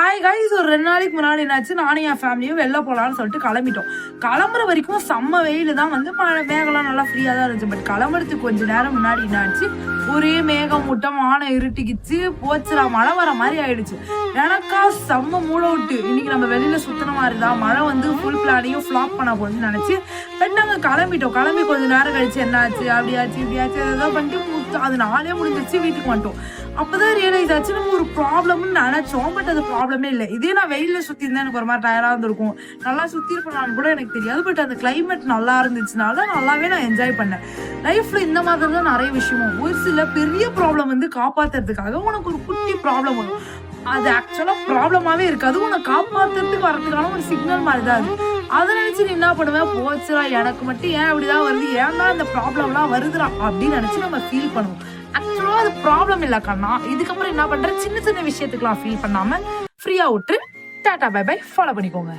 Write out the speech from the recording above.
Hi guys, ஒரு 2 நாளைக்கு முன்னாடி என்னாச்சு, நானும் என் ஃபேமிலியும் வெளில போகலான்னு சொல்லிட்டு கிளம்பிட்டோம். கிளம்புற வரைக்கும் செம்ம வெயில் தான், மழை மேகம்லாம் நல்லா ஃப்ரீயாக தான் இருந்துச்சு. பட் கிளம்புறதுக்கு கொஞ்சம் நேரம் முன்னாடி என்னாச்சு, ஒரே மேகம் மூட்டம் வானம் இருட்டிக்கிச்சு போச்சுடா, மழை வர மாதிரி ஆயிடுச்சு. எனக்கா செம்ம மூட விட்டு இன்னைக்கு நம்ம வெளியில சுத்தின மாதிரி தான், மழை ஃபுல் பிளானையும் ஃபிளாப் பண்ண போகுதுன்னு நினைச்சு நாங்கள் கிளம்பிட்டோம். கிளம்பி கொஞ்சம் நேரம் கழிச்சு என்னாச்சு, அப்படியாச்சு இப்படியாச்சு ஏதாவது பண்ணிட்டு அது நாளே முடிஞ்சிச்சு, வீட்டுக்கு வந்துட்டோம். அப்பதான் ரியலைஸ் ஆச்சு நம்ம ஒரு ப்ராப்ளம்னு நினைச்சோம். பட் அது ப்ராப்ளமே இல்லை. இதே நான் வெயில சுத்தி இருந்தா எனக்கு ஒரு மாதிரி டயர்டா இருந்திருக்கும், நல்லா சுத்தி இருப்பேன் கூட எனக்கு தெரியாது. பட் அந்த கிளைமேட் நல்லா இருந்துச்சுனால நல்லாவே நான் என்ஜாய் பண்ணேன். லைஃப்ல இந்த மாதிரி தான் நிறைய விஷயமும், ஒரு சில பெரிய ப்ராப்ளம் காப்பாத்துறதுக்காக உனக்கு ஒரு குட்டி ப்ராப்ளம் வரும். அது ஆக்சுவலா ப்ராப்ளமாவே இருக்காது, உன்னை காப்பாத்துறதுக்கு வரதுக்கான ஒரு சிக்னல் மாதிரி தான் அது. அதை நினைச்சு நீ என்ன பண்ணுவேன், போச்சுடா எனக்கு மட்டும் ஏன் அப்படிதான் வருது, ஏன்னா இந்த ப்ராப்ளம்லாம் வருதுடா அப்படின்னு நினைச்சு நம்ம ஃபீல் பண்ணுவோம். ஆக்சுவலா அது ப்ராப்ளம் இல்ல கண்ணா. இதுக்கப்புறம் என்ன பண்ற, சின்ன சின்ன விஷயத்துக்குலாம் ஃபீல் பண்ணாம ஃப்ரீயா விட்டு டாடா பை பை ஃபாலோ பண்ணிக்கோங்க.